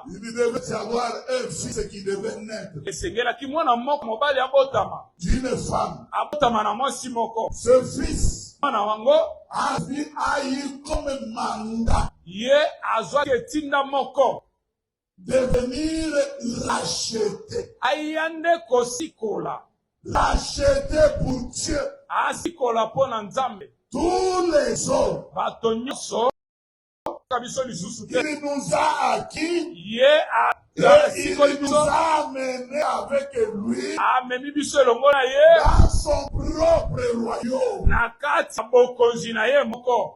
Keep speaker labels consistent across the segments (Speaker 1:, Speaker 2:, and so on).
Speaker 1: Il devait y avoir un fils qui devait naître d'une femme. Ce fils a eu comme mandat de venir l'acheter. L'acheter pour Dieu. Tous les autres. Il nous a acquis et il nous a amenés avec lui dans son propre royaume.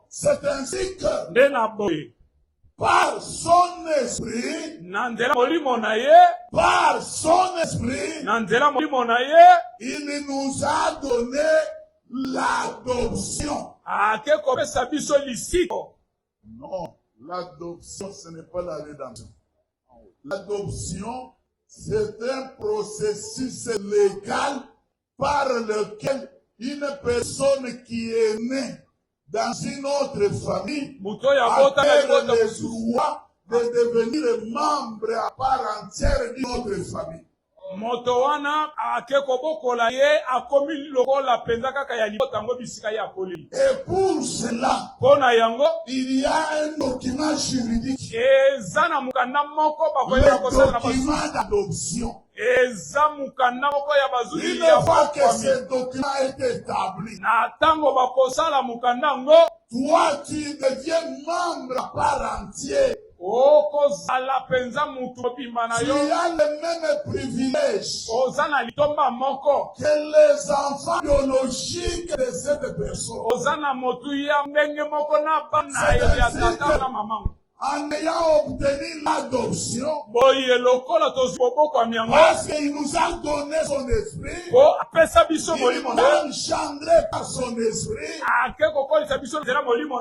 Speaker 1: C'est ainsi que par son esprit, il nous a donné l'adoption. Non, l'adoption, ce n'est pas la rédemption. L'adoption, c'est un processus légal par lequel une personne qui est née dans une autre famille a le droit de devenir membre à part entière d'une autre famille. Et pour cela, il y a un document juridique, le document d'adoption. Une fois que ce document est établi, toi tu deviens membre à part entière. Tu as le même privilège que les enfants biologiques de cette personne. En ayant obtenu l'adoption, parce qu'il nous a donné son esprit, il nous a engendré par son esprit.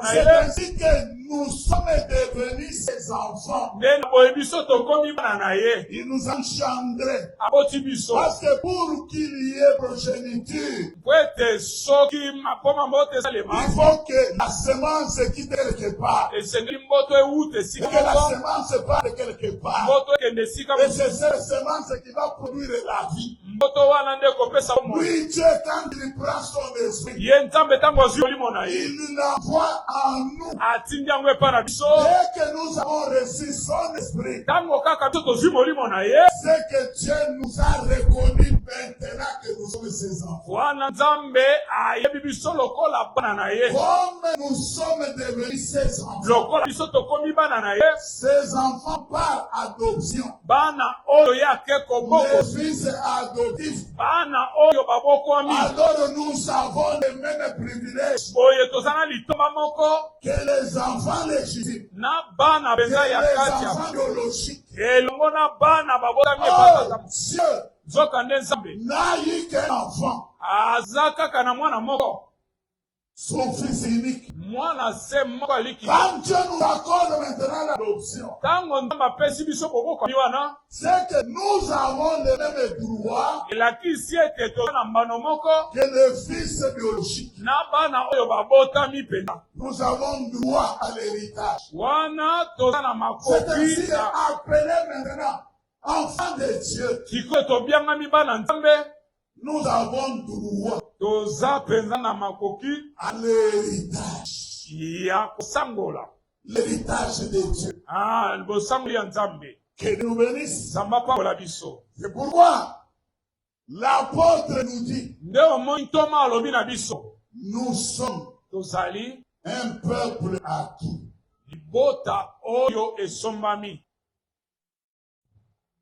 Speaker 1: C'est ainsi que nous sommes devenus ses enfants. Il nous a engendrés. Parce que pour qu'il y ait progéniture, il faut que la semence quitte quelque part. Et que la semence part de quelque part. Et c'est cette semence qui va produire la vie. Oui, Dieu, quand il prend son esprit, il l'envoie en nous. Dès que nous avons reçu son esprit, c'est que Dieu nous a reconnus maintenant que nous sommes ses enfants. Comme nous sommes devenus ses enfants, ses enfants par adoption, les fils adoptifs, alors nous avons les mêmes privilèges que Et les enfants légitimes.
Speaker 2: Na bana beza ya
Speaker 1: Les
Speaker 2: katia.
Speaker 1: enfants biologiques.
Speaker 2: Elongo na bana babota mi
Speaker 1: Oh,
Speaker 2: pata.
Speaker 1: Dieu
Speaker 2: Zoka nde Nzambe.
Speaker 1: n'a eu qu'un enfant.
Speaker 2: Azaka kana mwana moko.
Speaker 1: Son fils unique.
Speaker 2: Mwana se moko aliki.
Speaker 1: Quand Dieu nous accorde maintenant l'adoption,
Speaker 2: Tango Nzambe apesi biso koboko wana.
Speaker 1: c'est que nous avons les mêmes droits
Speaker 2: Elakisi ete toza na mbano moko.
Speaker 1: que le fils biologique.
Speaker 2: Na bana oyo babotami penza.
Speaker 1: Nous avons droit à l'héritage.
Speaker 2: Wana toza na
Speaker 1: C'est ainsi
Speaker 2: makoki na
Speaker 1: appelé maintenant enfant de Dieu.
Speaker 2: sikoyo tobiangami bana Nzambe.
Speaker 1: Nous avons droit
Speaker 2: Toza penza na makoki
Speaker 1: à l'héritage.
Speaker 2: ya kosangola.
Speaker 1: L'héritage de Dieu.
Speaker 2: Bosango ya Nzambe.
Speaker 1: Que nous bénisse.
Speaker 2: Nzambe pambola biso.
Speaker 1: C'est pourquoi l'apôtre nous dit,
Speaker 2: Nde omoni ntoma alobi na biso.
Speaker 1: nous sommes
Speaker 2: Tozali
Speaker 1: un peuple acquis.
Speaker 2: libota oyo esombami.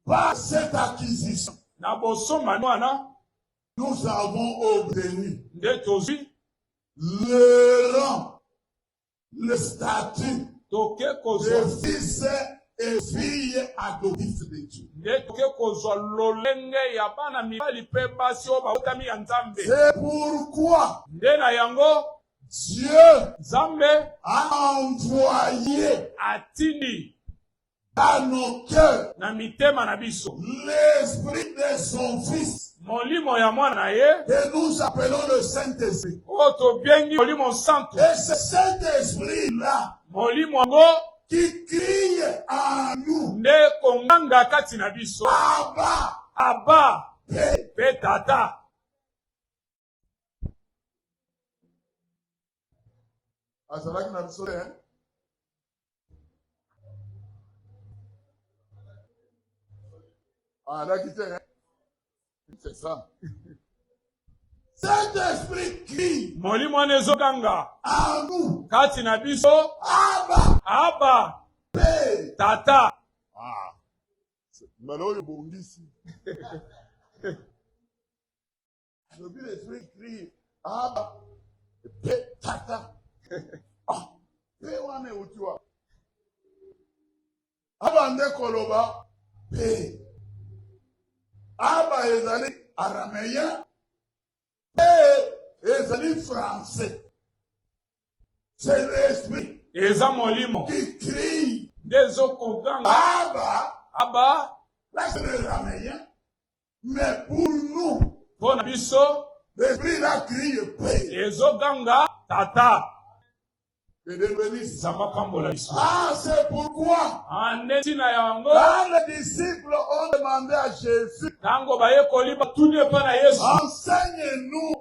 Speaker 1: Par cette acquisition,
Speaker 2: Na bosombami wana
Speaker 1: nous avons obtenu
Speaker 2: nde tozwi
Speaker 1: le rang, le statut
Speaker 2: toke
Speaker 1: de
Speaker 2: kozwa
Speaker 1: fils et filles adoptifs de Dieu.
Speaker 2: nde toke kozwa lolenge ya bana mibali mpe basi oyo babotami ya Nzambe.
Speaker 1: C'est pourquoi
Speaker 2: Nde na yango
Speaker 1: Dieu
Speaker 2: Nzambe
Speaker 1: a envoyé
Speaker 2: atindi
Speaker 1: dans nos cœurs
Speaker 2: na mitema na biso
Speaker 1: l'esprit de son fils
Speaker 2: molimo ya mwana na ye
Speaker 1: que nous appelons le Saint-Esprit.
Speaker 2: oyo tobengi molimo santo.
Speaker 1: Et ce Saint-Esprit-là
Speaker 2: Molimo yango
Speaker 1: qui crie en nous,
Speaker 2: nde konganga kati na biso
Speaker 1: Abba,
Speaker 2: aba
Speaker 1: Père.
Speaker 2: mpe tata.
Speaker 1: Azalaki na biso hein? Ah, là, quittez, hein? C'est ça. Saint-Esprit crie
Speaker 2: Molimo wana ezoganga
Speaker 1: en nous,
Speaker 2: kati na biso
Speaker 1: Abba,
Speaker 2: aba
Speaker 1: Père.
Speaker 2: tata.
Speaker 1: Ah, malheureux bondissi. L'esprit crie Abba, Père, tata. Ah, Père, wana utiwa. Abba nde koloba, Père. Abba ezali araméen, Père ezali français. C'est l'esprit
Speaker 2: Eza molimo
Speaker 1: qui crie
Speaker 2: nde ezokoganga
Speaker 1: Abba.
Speaker 2: aba
Speaker 1: Là, c'est le araméen. Mais pour nous,
Speaker 2: mpo na biso
Speaker 1: l'esprit là crie Père.
Speaker 2: ezoganga tata.
Speaker 1: Que Dieu bénisse.
Speaker 2: Nzambe pambola biso.
Speaker 1: Ah, c'est pourquoi
Speaker 2: Nde ntina yango
Speaker 1: quand les disciples ont demandé à Jésus,
Speaker 2: ntango bayekoli batuni epai na Yesu
Speaker 1: enseigne-nous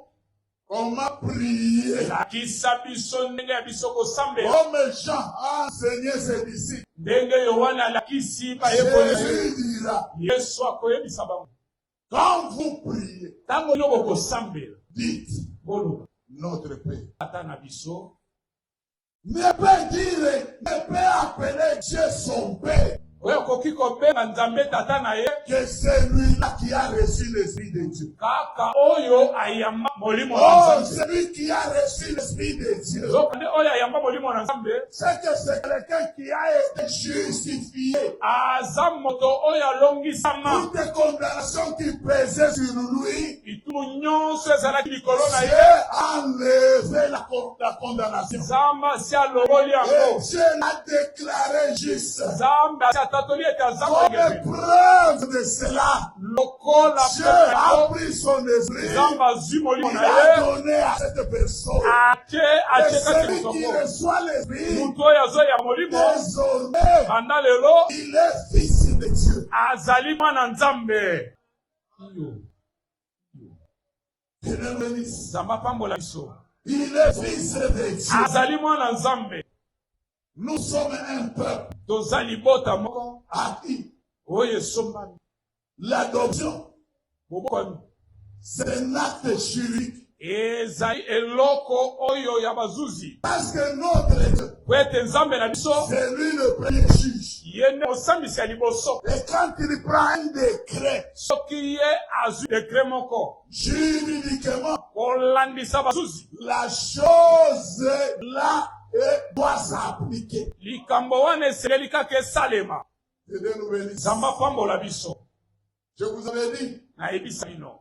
Speaker 1: comment prier.
Speaker 2: lakisa biso ndenge ya biso kosambela
Speaker 1: Comme Jean a enseigné ses disciples,
Speaker 2: ndenge Yohane alakisi bayekoli na ye.
Speaker 1: Jésus dira,
Speaker 2: Yesu akoyebisa bango
Speaker 1: quand vous priez,
Speaker 2: ntango nyongo kosambela
Speaker 1: dites
Speaker 2: boloba
Speaker 1: notre Père.
Speaker 2: tata na biso.
Speaker 1: Ne peut dire, ne peut appeler Dieu son Père
Speaker 2: Oyo koki kobenga Nzambe tata na ye
Speaker 1: que celui-là qui a reçu l'Esprit de Dieu.
Speaker 2: kaka oyo ayamba molimo na
Speaker 1: Oh,
Speaker 2: Nzambe.
Speaker 1: celui qui a reçu l'Esprit de Dieu.
Speaker 2: Nzokande oyo ayamba molimo na Nzambe
Speaker 1: C'est que c'est quelqu'un qui a été justifié.
Speaker 2: aza moto oyo alongisama.
Speaker 1: Toute condamnation qui pesait sur lui,
Speaker 2: Itunu nyonso ezalaki likolo na
Speaker 1: Dieu
Speaker 2: ye
Speaker 1: a enlevé la condamnation.
Speaker 2: Nzambe asi alongoli
Speaker 1: Et
Speaker 2: yango.
Speaker 1: Dieu l'a déclaré juste.
Speaker 2: Nzambe asi atatoli ete aza
Speaker 1: Comme
Speaker 2: kongebe
Speaker 1: preuve de cela,
Speaker 2: lokola
Speaker 1: Dieu
Speaker 2: pema
Speaker 1: a
Speaker 2: yango
Speaker 1: pris son esprit,
Speaker 2: Nzambe azwi molimo
Speaker 1: il
Speaker 2: na
Speaker 1: a
Speaker 2: ye
Speaker 1: donné à cette personne.
Speaker 2: ake
Speaker 1: Et
Speaker 2: atie kati
Speaker 1: celui qui
Speaker 2: mosoko.
Speaker 1: reçoit l'esprit,
Speaker 2: Mutu oyo azoya molimo
Speaker 1: désormais,
Speaker 2: banda lelo
Speaker 1: il est fils de Dieu.
Speaker 2: azali mwana Nzambe.
Speaker 1: Que Dieu bénisse.
Speaker 2: Nzambe apambola biso.
Speaker 1: Il est fils de Dieu.
Speaker 2: Azali mwana Nzambe.
Speaker 1: Nous sommes un peuple
Speaker 2: Toza libota moko
Speaker 1: acquis.
Speaker 2: oyo esombami.
Speaker 1: L'adoption,
Speaker 2: Bobokami
Speaker 1: c'est un acte juridique.
Speaker 2: ezali eloko oyo ya bazuzi.
Speaker 1: Parce que notre Dieu,
Speaker 2: Po ete Nzambe na biso
Speaker 1: c'est lui le premier juge.
Speaker 2: ye nde mosambisi ya liboso.
Speaker 1: Et quand il prend un décret,
Speaker 2: Soki ye azwi dekre moko
Speaker 1: juridiquement,
Speaker 2: kolandisa bazuzi,
Speaker 1: la chose là et doit s'appliquer.
Speaker 2: Likambo wana esengeli kaka esalema. Zamba pambola biso.
Speaker 1: Je vous avais dit,
Speaker 2: Nayebisa bino.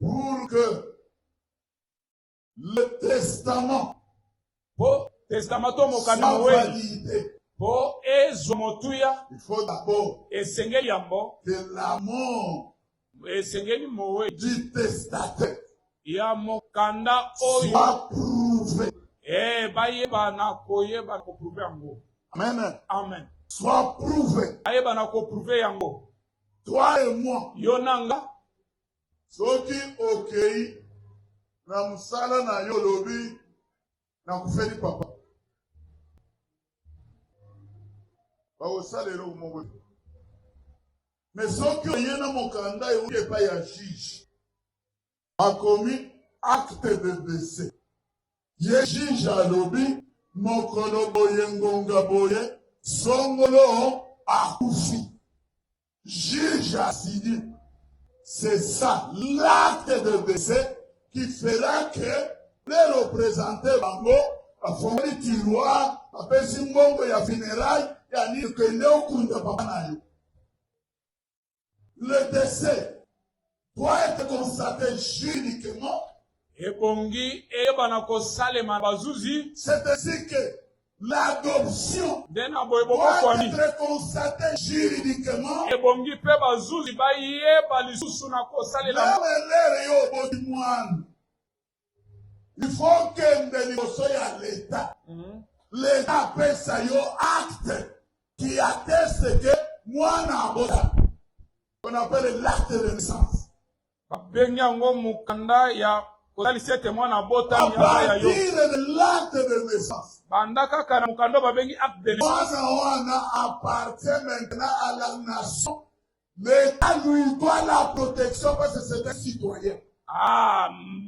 Speaker 1: pour que le testament
Speaker 2: Po testamento mokani
Speaker 1: soit
Speaker 2: moweli.
Speaker 1: validé,
Speaker 2: Po ezwa motuya
Speaker 1: il faut d'abord
Speaker 2: esengeli yambo.
Speaker 1: que la mort
Speaker 2: Esengeli moweli.
Speaker 1: du testataire
Speaker 2: Ya mokanda oyo.
Speaker 1: soit prouvée.
Speaker 2: Bayeba na koyeba ko prouver yango.
Speaker 1: Amen.
Speaker 2: Amen.
Speaker 1: Soit prouvée.
Speaker 2: Bayeba na ko prouver yango.
Speaker 1: Toi et moi,
Speaker 2: Yonanga.
Speaker 1: soki okei na musala na yo lobi na kufeli papa. Baosalelo moko. Mais soki oyena mokanda yo epai ya juge a commis acte de décès. Ye juge alobi mokolo boye ngonga boye songolo akufi. Juge a signé. C'est ça, l'acte de décès qui fera que les représentants bango a formé tiroir, a pesi mbongo ya funérailles, ya ni kende okunda papa na yo. Le décès doit être constaté juridiquement.
Speaker 2: Ebongi eyeba na kosalema bazuzi.
Speaker 1: C'est ainsi que l'adoption
Speaker 2: Dena boye boko
Speaker 1: doit
Speaker 2: kwani.
Speaker 1: être constatée juridiquement.
Speaker 2: Ebongi pe bazuzi bayeba lisusu na kosalela.
Speaker 1: Même l'air yo boti mwana. Il faut que ndeliboso ya l'État. L'État pesa yo acte qui atteste que mwana abota. On appelle l'acte de naissance.
Speaker 2: Babengi yango mukanda ya kosalisa ete mwana bota
Speaker 1: À
Speaker 2: nyama ya yo.
Speaker 1: partir de l'acte de naissance,
Speaker 2: Banda kaka na mukando babengi acte de naissance.
Speaker 1: mwana wana appartient maintenant à la nation. L'État lui doit la protection parce que c'est un citoyen.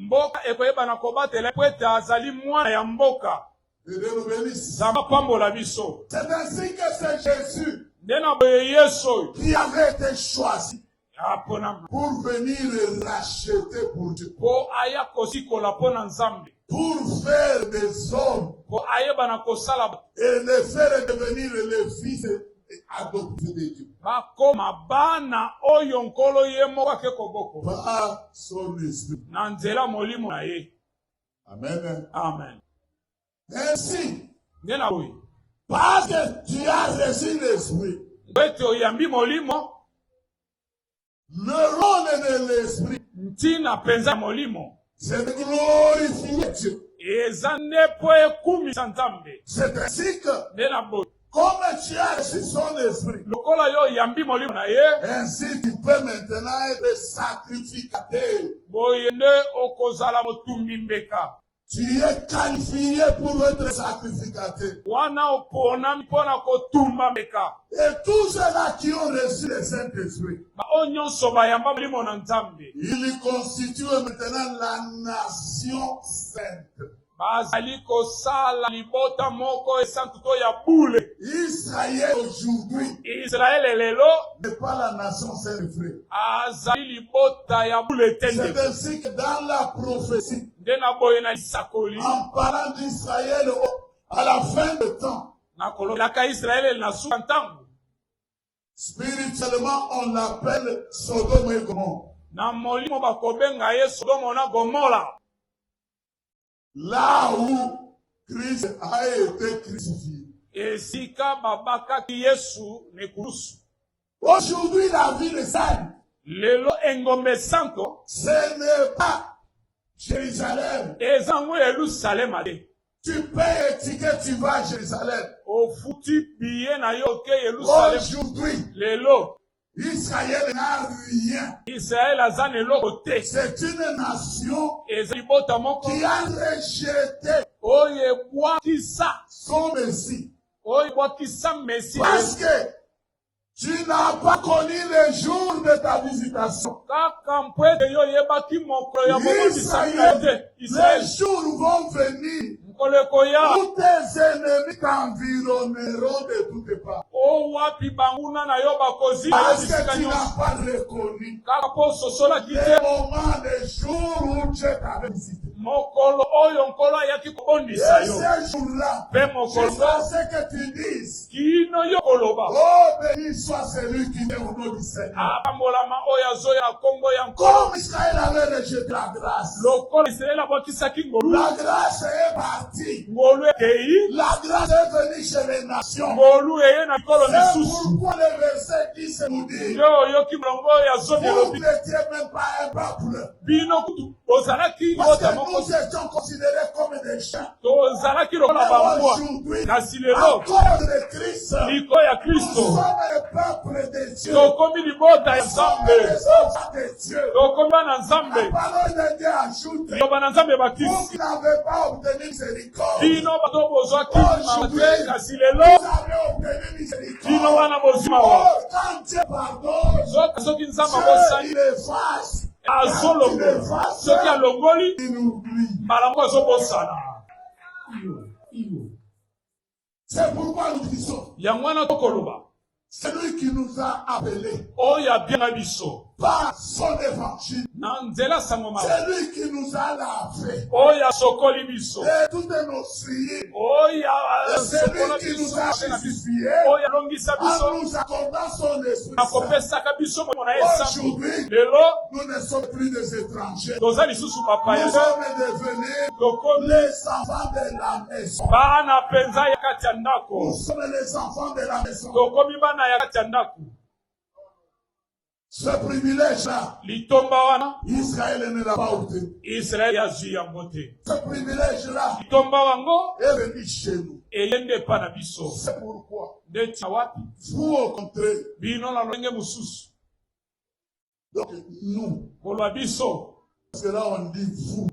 Speaker 2: Mboka ekoyeba na kobatela po ete azali mwana ya mboka.
Speaker 1: Et Dieu nous bénisse.
Speaker 2: Zamba pambola biso.
Speaker 1: C'est ainsi que c'est Jésus
Speaker 2: Ndena boye Yesu.
Speaker 1: qui avait été choisi
Speaker 2: Apona.
Speaker 1: pour venir racheter pour Dieu,
Speaker 2: Po aya kosikola pona nzambe.
Speaker 1: pour faire des hommes
Speaker 2: Po ayeba na kosala
Speaker 1: et les faire devenir les fils adoptés de Dieu
Speaker 2: bakoma bana oyo nkolo ye moko ake koboko.
Speaker 1: par son esprit.
Speaker 2: Na nzela molimo na ye.
Speaker 1: Amen.
Speaker 2: Amen.
Speaker 1: Ainsi,
Speaker 2: Ndena boye.
Speaker 1: parce que tu as reçu l'esprit,
Speaker 2: Ete oyambi molimo.
Speaker 1: le rôle de l'esprit,
Speaker 2: Ntina penza molimo.
Speaker 1: c'est de glorifier Dieu.
Speaker 2: Eza nde po ekumisa nzambe.
Speaker 1: C'est ainsi que,
Speaker 2: Ndena boye.
Speaker 1: comme tu as reçu son esprit,
Speaker 2: Lokola yo oyambi molimo na ye.
Speaker 1: ainsi tu peux maintenant être sacrificateur.
Speaker 2: Boye nde okozala motumbi mbeka.
Speaker 1: Tu es qualifié pour être sacrificateur.
Speaker 2: Wana oponami mpona kotumba mbeka.
Speaker 1: Et tous ceux-là qui ont reçu le Saint-Esprit,
Speaker 2: Ba oyo nyonso bayamba molimo na nzambe.
Speaker 1: ils constituent maintenant la nation sainte.
Speaker 2: Bazali kosala libota moko esantu to ya bule.
Speaker 1: Israël aujourd'hui
Speaker 2: Israel lelo
Speaker 1: n'est pas la nation sainte, frère.
Speaker 2: azali libota ya bule
Speaker 1: C'est
Speaker 2: tende.
Speaker 1: ainsi que dans la prophétie,
Speaker 2: Ndena boye na lisakoli.
Speaker 1: en parlant d'Israël à la fin du temps,
Speaker 2: Na kololaka Israel na suka ntango.
Speaker 1: spirituellement, on l'appelle Sodome et Gomorrhe.
Speaker 2: Na molimo bakobenga ye Sodoma na Gomora.
Speaker 1: Là où Christ a été crucifié.
Speaker 2: Esika babakaki Yesu ne kurusu.
Speaker 1: Aujourd'hui, la ville sainte,
Speaker 2: Lelo engombe santo.
Speaker 1: ce n'est pas Jérusalem.
Speaker 2: Ezango Yerusalem ade.
Speaker 1: Tu payes un ticket, tu vas à Jérusalem.
Speaker 2: Ofuti biye na yo ke Yerusalem.
Speaker 1: Aujourd'hui,
Speaker 2: Lelo.
Speaker 1: Israël n'a rien.
Speaker 2: Israel azane eloko te.
Speaker 1: C'est une nation
Speaker 2: Ezali bota moko.
Speaker 1: qui a rejeté
Speaker 2: Oye bwakisa.
Speaker 1: son Messie.
Speaker 2: Oye bwakisa Messi.
Speaker 1: Parce que tu n'as pas connu le jour de ta visitation.
Speaker 2: Kaka mpwete yo yebaki mokolo ya bomondisa te.
Speaker 1: Les
Speaker 2: Israel.
Speaker 1: jours vont venir
Speaker 2: Nkoleko ya.
Speaker 1: où tes ennemis t'environneront de toutes parts.
Speaker 2: O wapi banguna na yo bakozi.
Speaker 1: Parce que tu n'as pas reconnu
Speaker 2: Kaka po sosola
Speaker 1: les
Speaker 2: kite.
Speaker 1: moments, les jours où Dieu t'avait visité.
Speaker 2: mokolo oyo nkolo ayaki kobondisa
Speaker 1: Et
Speaker 2: yo
Speaker 1: ces jours-là,
Speaker 2: mpe mokolo
Speaker 1: jusqu'à ce que tu dises,
Speaker 2: kino yo koloba
Speaker 1: oh, béni soit celui qui est au nom du Seigneur.
Speaker 2: apambolama oyo azoya na nkombo ya nkolo
Speaker 1: Comme Israël avait rejeté la grâce,
Speaker 2: lokola Israeli abwakisaki ngolu
Speaker 1: la grâce est partie.
Speaker 2: ngolu ekei
Speaker 1: La grâce est venue chez les nations.
Speaker 2: ngolu eye na mikolo
Speaker 1: C'est
Speaker 2: misusu
Speaker 1: pourquoi le verset 10 nous dit,
Speaker 2: nde oyoki molongo oyo azomi
Speaker 1: vous
Speaker 2: elobi
Speaker 1: n'étiez même pas un peuple.
Speaker 2: bino kutu ozalaki
Speaker 1: Parce
Speaker 2: bota
Speaker 1: que
Speaker 2: moko
Speaker 1: nous étions considérés comme des chiens.
Speaker 2: tozalaki lokola
Speaker 1: Mais
Speaker 2: bambwa
Speaker 1: aujourd'hui,
Speaker 2: kasi
Speaker 1: à
Speaker 2: lelo
Speaker 1: cause de Christ,
Speaker 2: likolo ya
Speaker 1: nous
Speaker 2: kristo
Speaker 1: sommes le peuple de Dieu.
Speaker 2: tokomi libota ya
Speaker 1: Nous sommes
Speaker 2: nzambe
Speaker 1: les enfants de Dieu.
Speaker 2: tokomi bana
Speaker 1: La
Speaker 2: nzambe
Speaker 1: parole de Dieu ajoute,
Speaker 2: liloba na nzambe
Speaker 1: vous
Speaker 2: bakisi
Speaker 1: qui n'avez pas obtenu miséricorde,
Speaker 2: bino bato bozwaki mama te kasi lelo
Speaker 1: vous avez obtenu miséricorde.
Speaker 2: bino wana bozima wa
Speaker 1: Oh, quand Dieu pardonne,
Speaker 2: soki nzambe
Speaker 1: Dieu,
Speaker 2: akosali
Speaker 1: il efface.
Speaker 2: azolongola soki alongoli
Speaker 1: Il oublie.
Speaker 2: malambo azobosana
Speaker 1: C'est pourquoi nous disons,
Speaker 2: yango wana tokoloba
Speaker 1: celui qui nous a appelés
Speaker 2: oyo abianga biso
Speaker 1: par son évangile,
Speaker 2: na nzela sango mabe
Speaker 1: celui qui nous a lavé
Speaker 2: oyo asokoli biso
Speaker 1: et toutes nos souillures,
Speaker 2: oyo
Speaker 1: celui
Speaker 2: asokola
Speaker 1: qui nous
Speaker 2: biso
Speaker 1: a
Speaker 2: mabe na biso
Speaker 1: justifiés
Speaker 2: oyo alongisa biso
Speaker 1: en nous accordant son esprit saint.
Speaker 2: akopesaka biso moto na ye sango
Speaker 1: Aujourd'hui,
Speaker 2: lelo
Speaker 1: nous ne sommes plus des étrangers.
Speaker 2: toza lisusu
Speaker 1: Nous
Speaker 2: bapaya
Speaker 1: sommes devenus
Speaker 2: tokomi
Speaker 1: les enfants de la maison.
Speaker 2: bana mpenza ya kati ya
Speaker 1: Nous
Speaker 2: ndako
Speaker 1: sommes les enfants de la maison.
Speaker 2: tokomi bana ya kati ya ndako
Speaker 1: Ce privilège-là,
Speaker 2: litomba wana
Speaker 1: Israël ne l'a pas obtenu.
Speaker 2: israeli azwi yango te
Speaker 1: Ce privilège-là
Speaker 2: litomba wango
Speaker 1: est venu chez nous.
Speaker 2: eyende epa na biso
Speaker 1: C'est pourquoi,
Speaker 2: nde tina wapi
Speaker 1: vous au contraire,
Speaker 2: bino na lolenge mosusu
Speaker 1: donc nous,
Speaker 2: koloba biso
Speaker 1: parce que là on dit vous,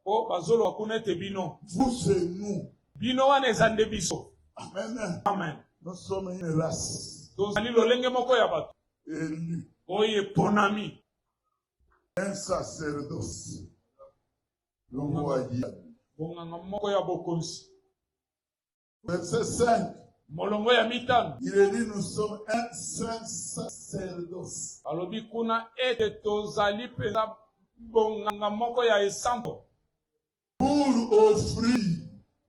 Speaker 2: po bazoloba kuna ete bino
Speaker 1: vous c'est nous.
Speaker 2: bino wana eza nde biso
Speaker 1: Amen.
Speaker 2: amen
Speaker 1: Nous sommes une race
Speaker 2: tozali lolenge moko ya bato
Speaker 1: élue,
Speaker 2: oyo eponami
Speaker 1: un sacerdoce. Le mot a dit.
Speaker 2: bonganga moko ya bokonzi
Speaker 1: Verset 5,
Speaker 2: molongo ya mitano
Speaker 1: il est dit nous sommes un saint sacerdoce.
Speaker 2: alobi kuna ete tozali mpenza bonganga moko ya esango
Speaker 1: Pour offrir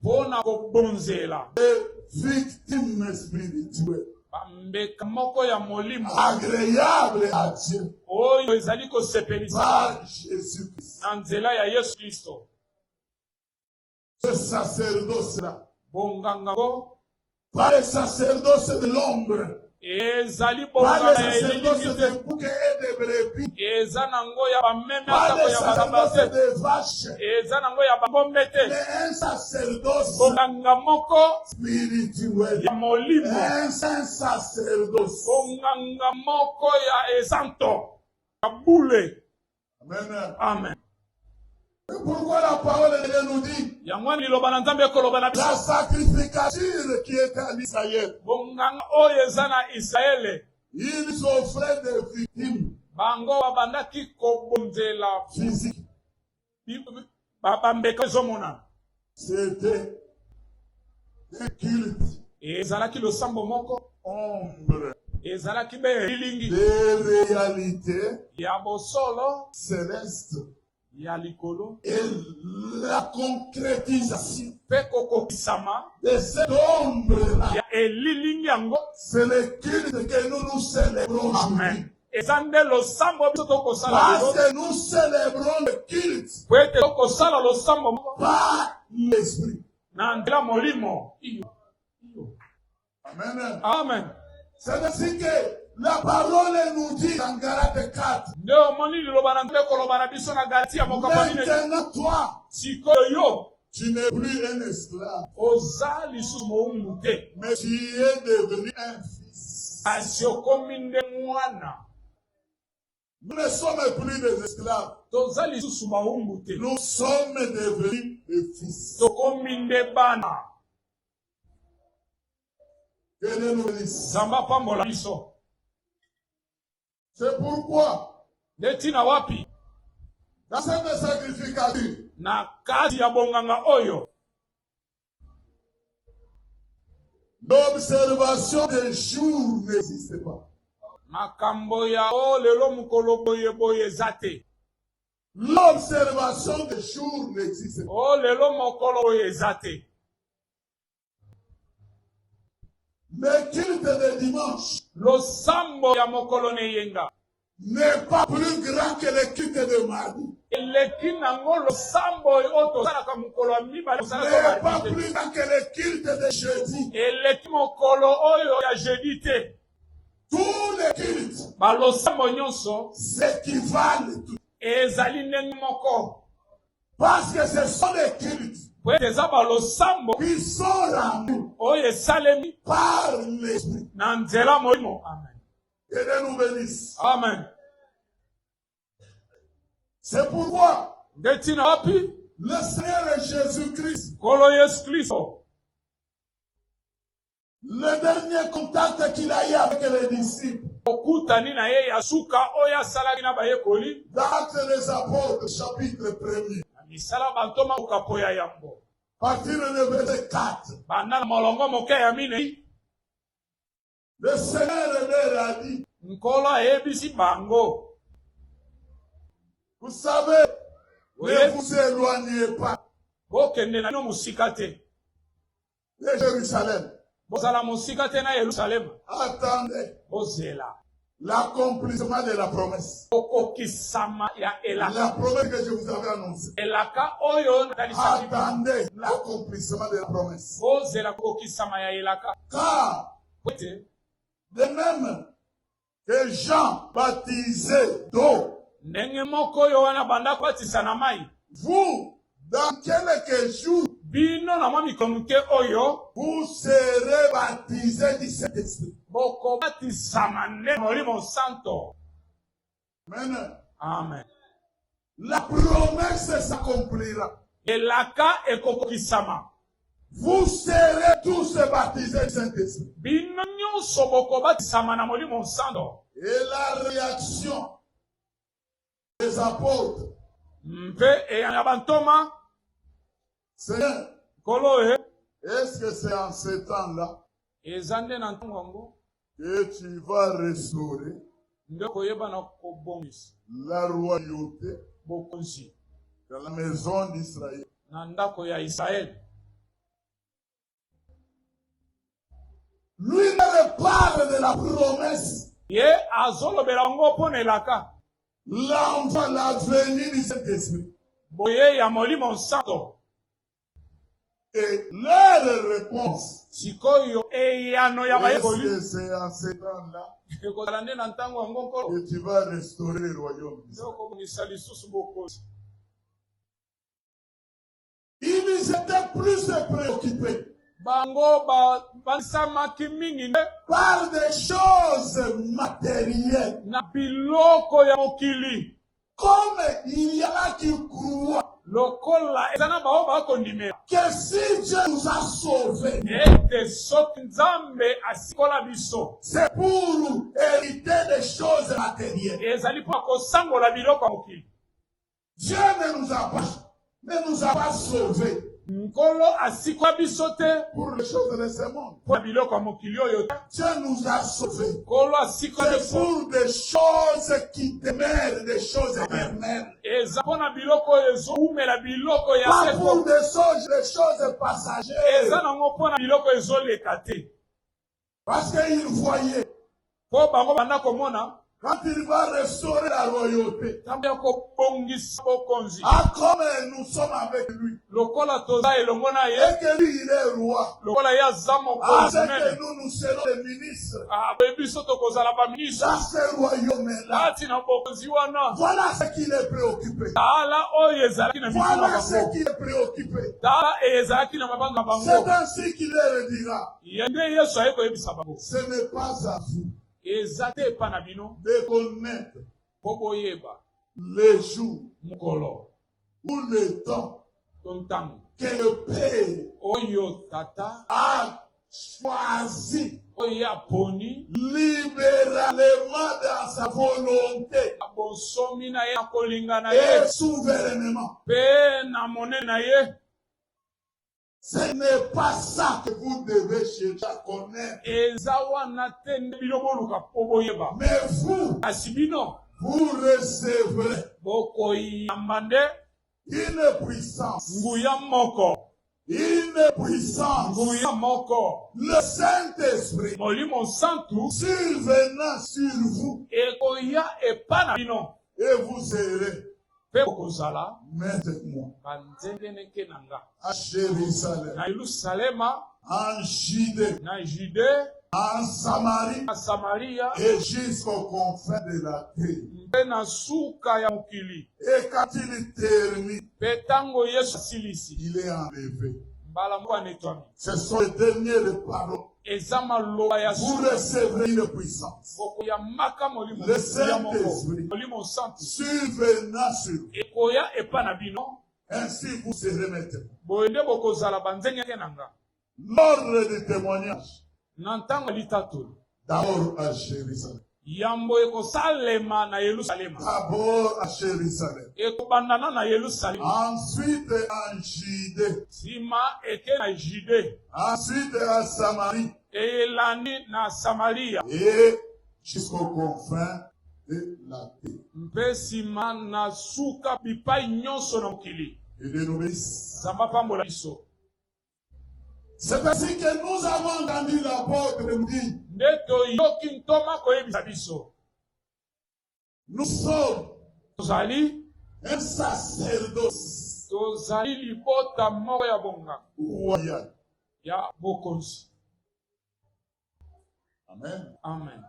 Speaker 2: mpo na kobonzela
Speaker 1: des victimes spirituelles
Speaker 2: bambeka moko ya molimo
Speaker 1: agréables à Dieu
Speaker 2: oyo ezali kosepelisa
Speaker 1: par Jésus-Christ.
Speaker 2: na nzela ya yesu kristo
Speaker 1: Ce sacerdoce-là,
Speaker 2: bonganga ngo
Speaker 1: pas le sacerdoce de l'ombre,
Speaker 2: ezali
Speaker 1: pas le
Speaker 2: bonganga ya
Speaker 1: sacerdoce
Speaker 2: elingi
Speaker 1: des
Speaker 2: te
Speaker 1: bouquets et des brebis,
Speaker 2: eza nango ya bameme
Speaker 1: pas
Speaker 2: atako
Speaker 1: le
Speaker 2: ya balaba
Speaker 1: sacerdoce
Speaker 2: te
Speaker 1: des vaches,
Speaker 2: eza nango ya bangombe te
Speaker 1: mais un sacerdoce
Speaker 2: bonganga moko
Speaker 1: spirituel,
Speaker 2: ya molimo
Speaker 1: un saint sacerdoce.
Speaker 2: bonganga moko ya esanto ya bule
Speaker 1: Amen.
Speaker 2: amen
Speaker 1: Et pourquoi la parole de Dieu nous dit
Speaker 2: yango wana liloba na nzambe ekoloba na
Speaker 1: la
Speaker 2: biso
Speaker 1: sacrificature qui était en Israël,
Speaker 2: bonganga oyo eza na israele
Speaker 1: ils offraient des victimes
Speaker 2: bango babandaki kobonzela
Speaker 1: physiques.
Speaker 2: bambeka ezomonana
Speaker 1: C'était un culte
Speaker 2: ezalaki losambo moko
Speaker 1: ombre
Speaker 2: ezalaki mpe elilingi
Speaker 1: des réalités
Speaker 2: ya bosolo
Speaker 1: célestes
Speaker 2: ya likolo
Speaker 1: et la concrétisation
Speaker 2: mpe kokokisama
Speaker 1: de cette ombre-là.
Speaker 2: ya elilingi yango
Speaker 1: C'est le culte que nous célébrons aujourd'hui.
Speaker 2: amen eza nde losambo biso tokosala
Speaker 1: Parce
Speaker 2: lelo
Speaker 1: que nous célébrons le culte
Speaker 2: po ete tokosala losambo moko
Speaker 1: par l'esprit.
Speaker 2: na nzela molimo
Speaker 1: Amen.
Speaker 2: amen
Speaker 1: C'est ainsi que la parole nous dit dans Galates 4.
Speaker 2: nde omoni liloba na nzambe koloba na biso na galatia mokambo nini
Speaker 1: Maintenant, toi,
Speaker 2: sikoyo yo
Speaker 1: tu n'es plus un esclave,
Speaker 2: oza lisusu mowumbu te
Speaker 1: mais tu es devenu un fils.
Speaker 2: kasi okomi nde mwana
Speaker 1: Nous ne sommes plus des esclaves.
Speaker 2: toza lisusu bawumbu te
Speaker 1: Nous sommes devenus des fils.
Speaker 2: tokomi nde bana
Speaker 1: Que Dieu nous bénisse.
Speaker 2: nzambe apambola biso
Speaker 1: C'est pourquoi,
Speaker 2: nde ntina wapi
Speaker 1: dans cette sacrificature,
Speaker 2: na kati ya bonganga oyo
Speaker 1: l'observation des jours n'existe pas.
Speaker 2: makambo ya o lelo mokolo boye boye eza te
Speaker 1: L'observation des jours n'existe pas.
Speaker 2: Oh, lelo mokolo oyo eza te.
Speaker 1: Le culte de dimanche
Speaker 2: Losambo ya mokolo neyenga
Speaker 1: n'est pas plus grand que le culte de mardi.
Speaker 2: eleki nango losambo oyo tosalaka mokolo ya mibale
Speaker 1: N'est pas plus grand que le culte de jeudi.
Speaker 2: eleki mokolo oyo ya jeudi te.
Speaker 1: Tous les cultes
Speaker 2: balosambo nyonso
Speaker 1: s'équivalent tous.
Speaker 2: ezali ndenge moko.
Speaker 1: Parce que ce sont les cultes
Speaker 2: Po ete eza balosambo
Speaker 1: qui sont rendus
Speaker 2: oyo esalemi
Speaker 1: par l'Esprit.
Speaker 2: na nzela molimo. Amen.
Speaker 1: Que Dieu nous bénisse.
Speaker 2: Amen.
Speaker 1: C'est pourquoi
Speaker 2: Nde tina wapi
Speaker 1: le Seigneur Jésus-Christ,
Speaker 2: nkolo yesu kristo
Speaker 1: le dernier contact qu'il a eu avec les disciples,
Speaker 2: okutani na ye ya suka oyo asalaki na bayekoli
Speaker 1: dans Actes des Apôtres, chapitre 1er,
Speaker 2: na misala bantoma kokapo ya yambo
Speaker 1: partir du verset 4,
Speaker 2: banda na molongo moke ya minei.
Speaker 1: le Seigneur leur a dit,
Speaker 2: nkolo ayebisi bango
Speaker 1: vous savez,
Speaker 2: Oui.
Speaker 1: ne vous éloignez pas
Speaker 2: bokende na bino mosika te,
Speaker 1: de Jérusalem.
Speaker 2: bozala mosika te na yerusalema.
Speaker 1: Attendez
Speaker 2: bozela
Speaker 1: l'accomplissement de la promesse.
Speaker 2: okokisama ya elaka.
Speaker 1: La promesse que je vous avais annoncée.
Speaker 2: elaka oyo natanisaki bino.
Speaker 1: Attendez l'accomplissement de la promesse.
Speaker 2: bozela kokisama ya elaka.
Speaker 1: Car,
Speaker 2: Ete
Speaker 1: de même que Jean baptisait d'eau,
Speaker 2: ndenge moko oyo wana banda kobatisa na mai,
Speaker 1: vous, dans quelques jours,
Speaker 2: bino na mwa mikolo moke oyo
Speaker 1: vous serez baptisés du Saint-Esprit.
Speaker 2: bokobatisama nde molimo santo.
Speaker 1: Maintenant,
Speaker 2: Amen.
Speaker 1: la promesse s'accomplira.
Speaker 2: elaka ekokokisama.
Speaker 1: Vous serez tous baptisés du Saint-Esprit.
Speaker 2: bino nyonso bokobatisama na molimo santo.
Speaker 1: Et la réaction des apôtres,
Speaker 2: mpe eyanga bantoma
Speaker 1: Seigneur,
Speaker 2: nkolo oyo
Speaker 1: est-ce que c'est en ce temps-là
Speaker 2: eza nde na ntongo yango
Speaker 1: que tu vas restaurer
Speaker 2: nde koyeba na kobongisa
Speaker 1: la royauté
Speaker 2: bokonzi
Speaker 1: dans la maison d'Israël?
Speaker 2: na ndako ya Israeli?
Speaker 1: Lui leur parle de la promesse,
Speaker 2: ye azolobela bango mpo na elaka
Speaker 1: l'envoi, la venue du Saint-Esprit.
Speaker 2: boye ya molimo santo.
Speaker 1: Et leur réponse,
Speaker 2: sikoyo eyano ya
Speaker 1: est-ce
Speaker 2: bayekoli
Speaker 1: que c'est en ce temps-là
Speaker 2: ekozala nde na ntango yango nkolo
Speaker 1: que tu vas restaurer le royaume
Speaker 2: nde
Speaker 1: d'Israël?
Speaker 2: okobongisa lisusu bokonzi.
Speaker 1: Ils étaient plus préoccupés
Speaker 2: bango basamaki mingi nde
Speaker 1: par des choses matérielles.
Speaker 2: na biloko ya mokili,
Speaker 1: Comme il y en a qui croient
Speaker 2: lokola eza na bao bakondimela
Speaker 1: que si Dieu nous a sauvés,
Speaker 2: ete soki nzambe asikola biso
Speaker 1: c'est pour hériter des choses matérielles.
Speaker 2: ezali mpo kosangola biloko ya mokili.
Speaker 1: Dieu ne nous a pas sauvés
Speaker 2: nkolo asikola biso te
Speaker 1: pour les choses de ce monde.
Speaker 2: mpo na biloko ya mokili oyo te.
Speaker 1: Dieu nous a sauvés.
Speaker 2: nkolo asikola
Speaker 1: C'est
Speaker 2: biso
Speaker 1: pour des choses qui demeurent, des choses éternelles.
Speaker 2: eza mpo na biloko oyo ezowumela biloko ya
Speaker 1: Pas pour
Speaker 2: seko,
Speaker 1: des choses passagères.
Speaker 2: eza nango mpo na biloko ezoleka te.
Speaker 1: Parce qu'ils voyaient,
Speaker 2: mpo bango banda komona
Speaker 1: quand il va restaurer la royauté,
Speaker 2: ntango ya kobongisa bokonzi
Speaker 1: ah, comme nous sommes avec lui,
Speaker 2: lokola toza elongo na
Speaker 1: et
Speaker 2: ye,
Speaker 1: que lui il est roi,
Speaker 2: lokola ye aza
Speaker 1: ah,
Speaker 2: mokonzi
Speaker 1: c'est
Speaker 2: mene,
Speaker 1: que nous serons les ministres
Speaker 2: boye biso tokozala baministre
Speaker 1: dans ce royaume-là.
Speaker 2: kati na bokonzi wana.
Speaker 1: Voilà ce qui est préoccupé.
Speaker 2: tala oyo ezalaki na mitu na
Speaker 1: Voilà ce
Speaker 2: bango,
Speaker 1: qui est préoccupé.
Speaker 2: tala ezalaki na mabanga na
Speaker 1: C'est
Speaker 2: bango.
Speaker 1: ainsi qu'il leur dira,
Speaker 2: ye nde yesu aye koyebisa bango
Speaker 1: ce n'est pas à vous
Speaker 2: eza te epa na bino
Speaker 1: de connaître
Speaker 2: mpo boyeba
Speaker 1: les jours
Speaker 2: mokolo
Speaker 1: ou le temps
Speaker 2: to ntango
Speaker 1: que le Père
Speaker 2: oyo tata
Speaker 1: a choisi
Speaker 2: oyo aponi
Speaker 1: libéralement dans sa volonté
Speaker 2: bonsomi na ye na kolinga na ye
Speaker 1: et souverainement.
Speaker 2: mpe na monene na ye.
Speaker 1: Ce n'est pas ça que vous devez chercher à connaître.
Speaker 2: eza wana te nde bino boluka mpo boyeba.
Speaker 1: Mais vous,
Speaker 2: kasi bino
Speaker 1: vous recevrez
Speaker 2: bokoyambande
Speaker 1: une puissance.
Speaker 2: nguya moko.
Speaker 1: Une puissance.
Speaker 2: Nguya moko.
Speaker 1: Le Saint-Esprit
Speaker 2: Molimo santu
Speaker 1: survenant sur vous.
Speaker 2: ekoya epana bino.
Speaker 1: Et vous serez
Speaker 2: Pe bokozala
Speaker 1: maître de moi.
Speaker 2: banzengeneke nanga.
Speaker 1: À Jérusalem.
Speaker 2: Na Yerusalema,
Speaker 1: En Judée.
Speaker 2: na Judée,
Speaker 1: En Samarie.
Speaker 2: na Samaria,
Speaker 1: Et jusqu'aux confins de la terre.
Speaker 2: mpe na suka ya mokili.
Speaker 1: Et quand il termine,
Speaker 2: Pe tango Yesu asilisi,
Speaker 1: il est enlevé.
Speaker 2: mbala moko anetwami.
Speaker 1: Ce sont les dernières paroles.
Speaker 2: Eza maloba ya
Speaker 1: Vous
Speaker 2: suka.
Speaker 1: recevrez une puissance.
Speaker 2: Bokoyambaka molimo
Speaker 1: Le
Speaker 2: ya moko.
Speaker 1: Saint-Esprit
Speaker 2: Molimo santu
Speaker 1: survenant sur vous.
Speaker 2: ekoya epa na bino.
Speaker 1: Ainsi vous serez maître.
Speaker 2: Boyende bokozala banzengeke nanga.
Speaker 1: L'ordre du témoignage.
Speaker 2: Na ntango ya litatoli,
Speaker 1: D'abord à Jérusalem.
Speaker 2: yambo ekosalema na Yerusalema.
Speaker 1: D'abord à Jérusalem.
Speaker 2: Ekobandana na Yerusalema.
Speaker 1: Ensuite en Judée.
Speaker 2: Sima eke na Judée.
Speaker 1: Ensuite à Samarie.
Speaker 2: Elandi na Samaria.
Speaker 1: Et jusqu'aux confins de la terre.
Speaker 2: Mpe sima na suka bipai nyonso na mokili.
Speaker 1: Et de nous bénisse.
Speaker 2: Zamba pambola biso.
Speaker 1: C'est ainsi que nous avons entendu l'apôtre nous dire,
Speaker 2: Nde toyoki ntoma koyebisa biso.
Speaker 1: nous sommes
Speaker 2: Tozali
Speaker 1: un sacerdoce
Speaker 2: libota moko ya bonga
Speaker 1: royal.
Speaker 2: ya bokonzi.
Speaker 1: Amen.
Speaker 2: Amen.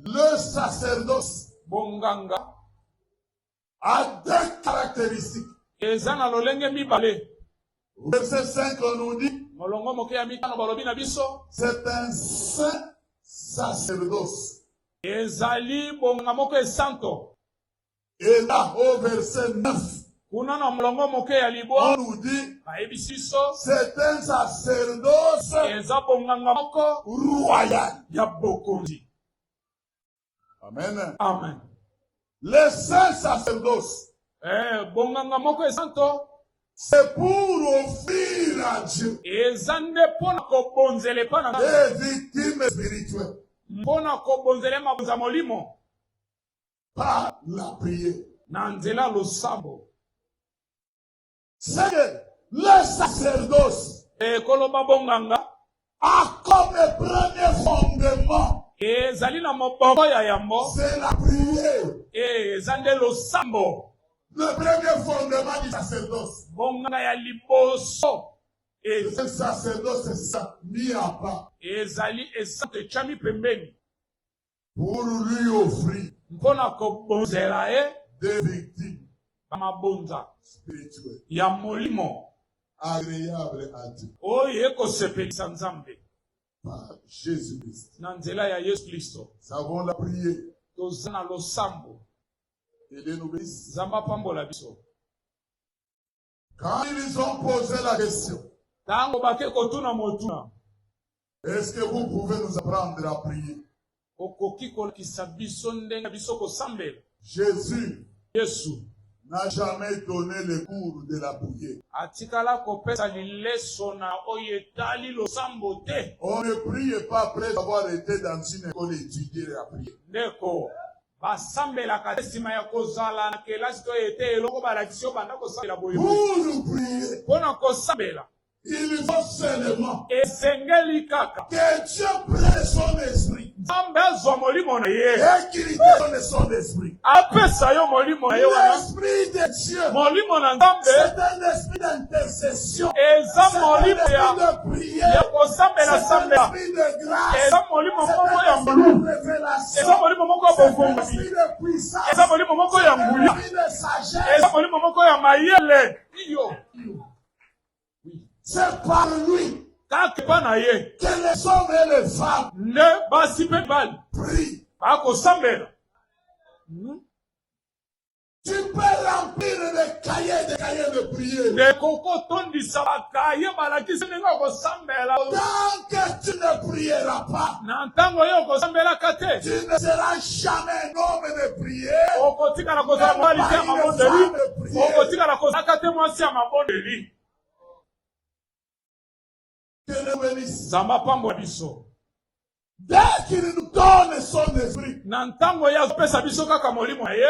Speaker 1: Le sacerdoce
Speaker 2: Bonganga
Speaker 1: a deux caractéristiques.
Speaker 2: eza na lolenge mibale.
Speaker 1: Verset 5, on nous dit,
Speaker 2: Molongo moke ya mitano balobi na biso.
Speaker 1: c'est un saint sacerdoce.
Speaker 2: Ezali bonga moko esanto.
Speaker 1: Et là, au verset 9,
Speaker 2: Kuna na molongo moke ya
Speaker 1: on
Speaker 2: libwa.
Speaker 1: nous dit,
Speaker 2: Bayebisi biso.
Speaker 1: c'est un sacerdoce
Speaker 2: Eza bonganga moko
Speaker 1: royal.
Speaker 2: ya bokonzi.
Speaker 1: Amen.
Speaker 2: Amen.
Speaker 1: Le saint sacerdoce,
Speaker 2: Bonganga moko esanto.
Speaker 1: c'est pour offrir à Dieu
Speaker 2: Eza nde pona kobonzele pa na
Speaker 1: des victimes spirituelles
Speaker 2: mpona kobonzele mabonza molimo
Speaker 1: par la prière.
Speaker 2: na nzela losambo.
Speaker 1: C'est que le sacerdoce
Speaker 2: Koloba bonganga
Speaker 1: a comme premier fondement,
Speaker 2: ezali na moboko ya yambo.
Speaker 1: c'est la prière.
Speaker 2: Eza nde losambo.
Speaker 1: Le premier fondement du sacerdoce.
Speaker 2: Bonganga ya liboso.
Speaker 1: Le sacerdoce, c'est ça, mis à part,
Speaker 2: Ezali esanto echami pembeni.
Speaker 1: pour lui offrir
Speaker 2: Mpona kobonzela
Speaker 1: des victimes
Speaker 2: bamabonza
Speaker 1: spirituelles
Speaker 2: ya molimo
Speaker 1: agréables à Dieu
Speaker 2: oyo ekosepelisa Nzambe
Speaker 1: par Jésus-Christ.
Speaker 2: na nzela ya Yesu Kristo.
Speaker 1: Nous avons la prière
Speaker 2: Toza na losambo.
Speaker 1: et de nous bénir.
Speaker 2: Zamba pambola biso.
Speaker 1: Quand ils ont posé la question,
Speaker 2: Tango bake kotuna motuna.
Speaker 1: est-ce que vous pouvez nous apprendre à prier?
Speaker 2: Okoki kolakisa biso ndenge biso kosambela.
Speaker 1: Jésus
Speaker 2: Yesu
Speaker 1: n'a jamais donné le cours de la prière.
Speaker 2: atikala kopesa lileso na oyo etali losambo te.
Speaker 1: On ne prie pas après avoir été dans une école étudier la prière.
Speaker 2: Ndeko basambelaka te nsima ya kozala na kelasi to ete eloko balakisi yo banda kosambela boye.
Speaker 1: Pour nous prier,
Speaker 2: Mpona kosambela
Speaker 1: il faut seulement
Speaker 2: esengeli kaka
Speaker 1: que Dieu prenne son esprit
Speaker 2: Nzambe azwa molimo na ye
Speaker 1: et qu'il donne son esprit.
Speaker 2: apesa yo molimo na ye wana.
Speaker 1: L'esprit de Dieu,
Speaker 2: Molimo na Nzambe
Speaker 1: c'est un esprit d'intercession.
Speaker 2: eza
Speaker 1: C'est un
Speaker 2: molimo
Speaker 1: esprit
Speaker 2: ya
Speaker 1: de prière.
Speaker 2: ya kosambela
Speaker 1: C'est un
Speaker 2: sambela.
Speaker 1: esprit de grâce.
Speaker 2: Eza molimo
Speaker 1: C'est
Speaker 2: moko ya
Speaker 1: un esprit
Speaker 2: mbulu.
Speaker 1: de révélation.
Speaker 2: Eza molimo moko ya
Speaker 1: C'est un
Speaker 2: bongonzi.
Speaker 1: esprit de puissance.
Speaker 2: Eza molimo moko ya
Speaker 1: C'est un
Speaker 2: nguya.
Speaker 1: esprit de sagesse.
Speaker 2: Eza molimo moko ya mayele. Iyo.
Speaker 1: C'est par lui
Speaker 2: Kaka epa na ye
Speaker 1: que les hommes et les femmes
Speaker 2: nde basi mpe mibali
Speaker 1: prient.
Speaker 2: bakosambela.
Speaker 1: Tu peux remplir des cahiers de prière.
Speaker 2: Ndeko kotondisa bakaye balakisi ndenge okosambela.
Speaker 1: Tant que tu ne prieras pas,
Speaker 2: Na ntango yo okosambelaka te,
Speaker 1: tu ne seras jamais un homme de prière.
Speaker 2: okotikala kozala mobali te ya mabondeli. Okotikala kozalaka te mwasi ya mabondeli.
Speaker 1: Que le bénisse.
Speaker 2: Nzambe apambola biso.
Speaker 1: Dès qu'il nous donne son esprit,
Speaker 2: na ntango ye azopesa biso kaka molimo na ye,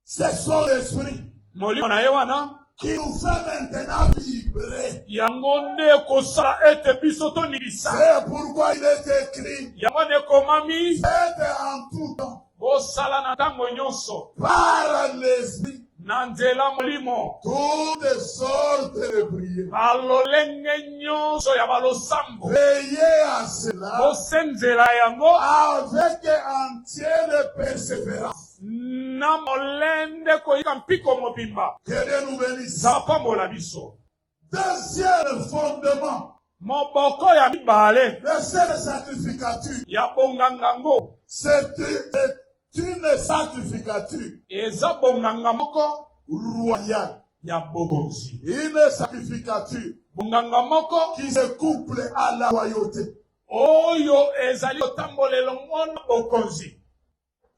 Speaker 1: c'est son esprit
Speaker 2: molimo na ye wana
Speaker 1: qui nous fait maintenant vibrer.
Speaker 2: yango nde kosala ete biso toningisa.
Speaker 1: C'est pourquoi il est écrit,
Speaker 2: yango nde ekomami
Speaker 1: faites en tout temps
Speaker 2: bosala na ntango nyonso
Speaker 1: par l'esprit
Speaker 2: na nzela molimo
Speaker 1: toutes sortes de prières.
Speaker 2: balolenge nyonso ya balosambo.
Speaker 1: Veillez à cela
Speaker 2: bosenzela yango
Speaker 1: avec entière persévérance.
Speaker 2: na molende koyika mpiko mobimba.
Speaker 1: Que Dieu nous bénisse.
Speaker 2: zapambola biso.
Speaker 1: Deuxième fondement,
Speaker 2: moboko ya mibale
Speaker 1: le seul sacrificature,
Speaker 2: ya bongangango
Speaker 1: c'est une sacrificature
Speaker 2: eza bonganga moko
Speaker 1: royale.
Speaker 2: ya bokonzi.
Speaker 1: Une sacrificature
Speaker 2: bonganga moko
Speaker 1: qui se couple à la royauté.
Speaker 2: oyo ezali kotambolela ngona bokonzi.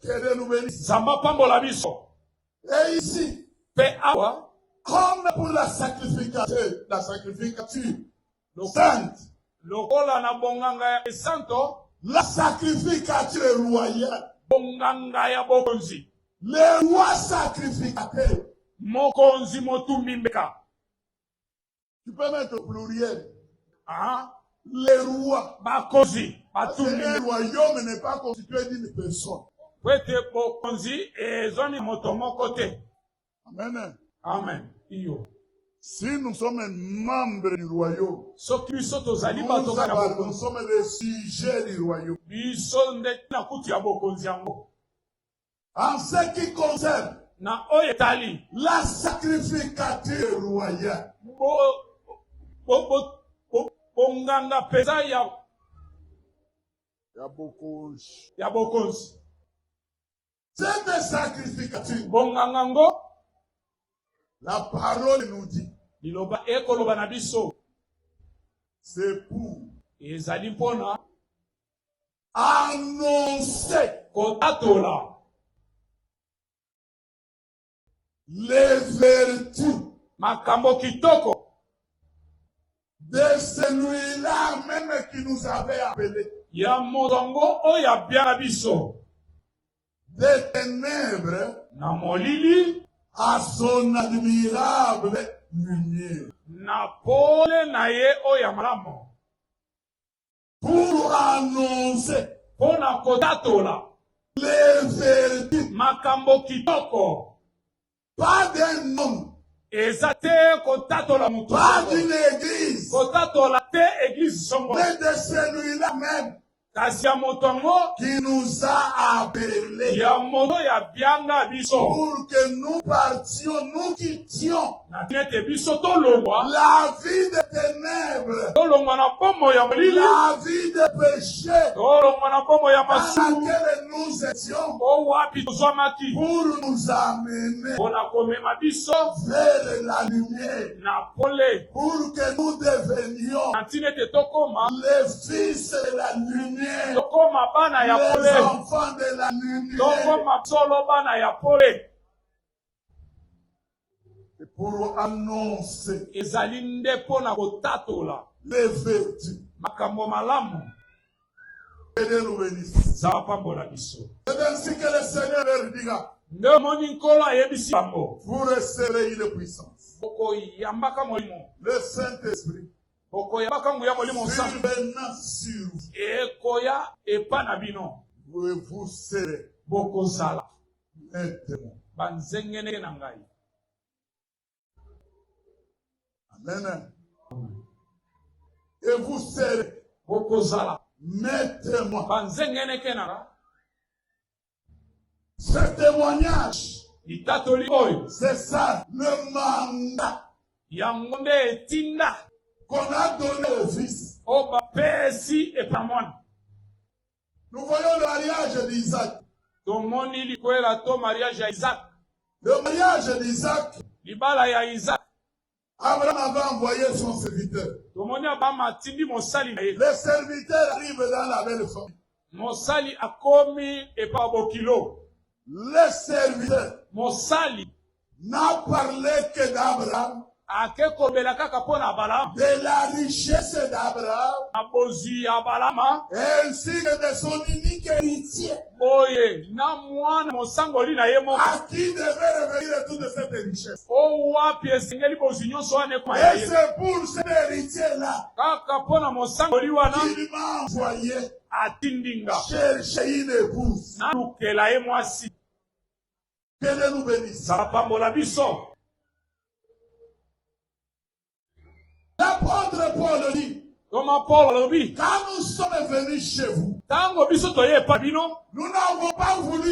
Speaker 1: Que Dieu nous bénisse.
Speaker 2: zamba pambola biso.
Speaker 1: Et ici,
Speaker 2: pe awa
Speaker 1: comme pour la sacrificature sainte,
Speaker 2: lokola na bonganga ya esanto,
Speaker 1: la sacrificature royale,
Speaker 2: bonganga ya bokonzi,
Speaker 1: le roi sacrificateur.
Speaker 2: mokonzi motumbi mbeka.
Speaker 1: Tu peux mettre au pluriel.
Speaker 2: Ah,
Speaker 1: Les rois.
Speaker 2: bakonzi
Speaker 1: Parce que
Speaker 2: batumbi
Speaker 1: un
Speaker 2: mbeka.
Speaker 1: royaume n'est pas constitué d'une personne.
Speaker 2: Kwete bokonzi ezoni moto moko te.
Speaker 1: Amen.
Speaker 2: Amen. Iyo.
Speaker 1: Si nous sommes membres du royaume,
Speaker 2: soki biso tozali
Speaker 1: nous
Speaker 2: bato kaka bokonzi,
Speaker 1: sommes des sujets du royaume.
Speaker 2: biso nde na kutu ya bokonzi yango.
Speaker 1: En ce qui concerne
Speaker 2: na oyo etali
Speaker 1: la sacrificature royale,
Speaker 2: bonganga peza ya bokonzi.
Speaker 1: cette sacrificature,
Speaker 2: bonganga ngo
Speaker 1: la parole nous dit,
Speaker 2: liloba ekoloba na biso
Speaker 1: c'est pour
Speaker 2: ezali mpona
Speaker 1: annoncer
Speaker 2: kotatola
Speaker 1: les vertus
Speaker 2: makambo kitoko
Speaker 1: de celui-là même qui nous avait appelés
Speaker 2: ya moto yango oyo abianga biso
Speaker 1: des ténèbres
Speaker 2: na molili
Speaker 1: à son admirable lumière,
Speaker 2: na pole na ye oyo ya malamu,
Speaker 1: pour annoncer
Speaker 2: mpona kotatola
Speaker 1: les vertus,
Speaker 2: makambo kitoko.
Speaker 1: pas d'un homme,
Speaker 2: eza te kotatola moto
Speaker 1: pas
Speaker 2: songo.
Speaker 1: d'une église,
Speaker 2: kotatola te eglise songo,
Speaker 1: mais de celui-là même
Speaker 2: kasi ya moto yango
Speaker 1: qui nous a appelés
Speaker 2: ya moto ya bianga biso
Speaker 1: pour que nous partions, nous quittions
Speaker 2: na tina ete biso tolongwa
Speaker 1: la vie des ténèbres,
Speaker 2: tolongwa na bomoi ya molili,
Speaker 1: la vie de péché
Speaker 2: tolongwa na bomoi ya
Speaker 1: dans
Speaker 2: masumu
Speaker 1: laquelle nous étions,
Speaker 2: o wapi tozwamaki
Speaker 1: pour nous amener
Speaker 2: mpona komema biso
Speaker 1: vers la lumière,
Speaker 2: na pole
Speaker 1: pour que nous devenions
Speaker 2: na ntina ete tokoma
Speaker 1: les fils de la lumière,
Speaker 2: tokoma bana ya
Speaker 1: les
Speaker 2: pole,
Speaker 1: enfants de la lumière,
Speaker 2: tokoma solo bana ya pole.
Speaker 1: et pour annoncer
Speaker 2: ezali nde mpona kotatola
Speaker 1: les vertus.
Speaker 2: makambo malamu.
Speaker 1: Que Dieu nous bénisse.
Speaker 2: zala pambola biso.
Speaker 1: C'est ainsi que le Seigneur leur dira,
Speaker 2: nde omoni nkolo ayebisi bango
Speaker 1: vous recevrez une puissance.
Speaker 2: bokoyambaka molimo,
Speaker 1: Le Saint-Esprit
Speaker 2: bokoyambaka nguya molimo nsambo
Speaker 1: survenant sur vous,
Speaker 2: ekoya epa na bino,
Speaker 1: vous serez
Speaker 2: bokozala
Speaker 1: mes témoins.
Speaker 2: banzengeneke na ngai.
Speaker 1: Amen. Et vous serez
Speaker 2: bokozala
Speaker 1: mes témoins.
Speaker 2: banzengeneke na ngai.
Speaker 1: Ce témoignage,
Speaker 2: litatoli oyo
Speaker 1: c'est ça le mandat
Speaker 2: yango nde etinda
Speaker 1: qu'on a donné au Fils.
Speaker 2: oyo bapesi epa mwana.
Speaker 1: Nous voyons le mariage d'Isaac.
Speaker 2: tomoni likwela to mariage ya Isaac.
Speaker 1: Le mariage d'Isaac,
Speaker 2: libala ya Isaac
Speaker 1: Abraham avait envoyé son serviteur.
Speaker 2: tomoni Abraham atindi mosali na ye.
Speaker 1: Le serviteur arrive dans la belle famille.
Speaker 2: mosali akomi epa bokilo.
Speaker 1: Le serviteur
Speaker 2: mosali
Speaker 1: n'a parlé que d'Abraham
Speaker 2: ake kobela kaka pona Balaam
Speaker 1: de la richesse d'Abraham,
Speaker 2: na bozwi ya Balama
Speaker 1: ainsi que de son unique héritier,
Speaker 2: boye na mwana mosangoli na ye moko
Speaker 1: à qui devait revenir toute cette richesse.
Speaker 2: o wapi esengeli bozwi nyonso wana ekoma
Speaker 1: Et
Speaker 2: ya ye
Speaker 1: c'est pour cet héritier-là
Speaker 2: kaka pona mosangoli wana
Speaker 1: qu'il m'a envoyé
Speaker 2: atindinga
Speaker 1: chercher une épouse.
Speaker 2: nalukela ye mwasi
Speaker 1: Que Dieu nous bénisse.
Speaker 2: zapambola biso.
Speaker 1: L'apôtre Paul dit,
Speaker 2: Koma Paul alobi
Speaker 1: quand nous sommes venus chez vous,
Speaker 2: tango biso toye epa bino
Speaker 1: nous n'avons pas voulu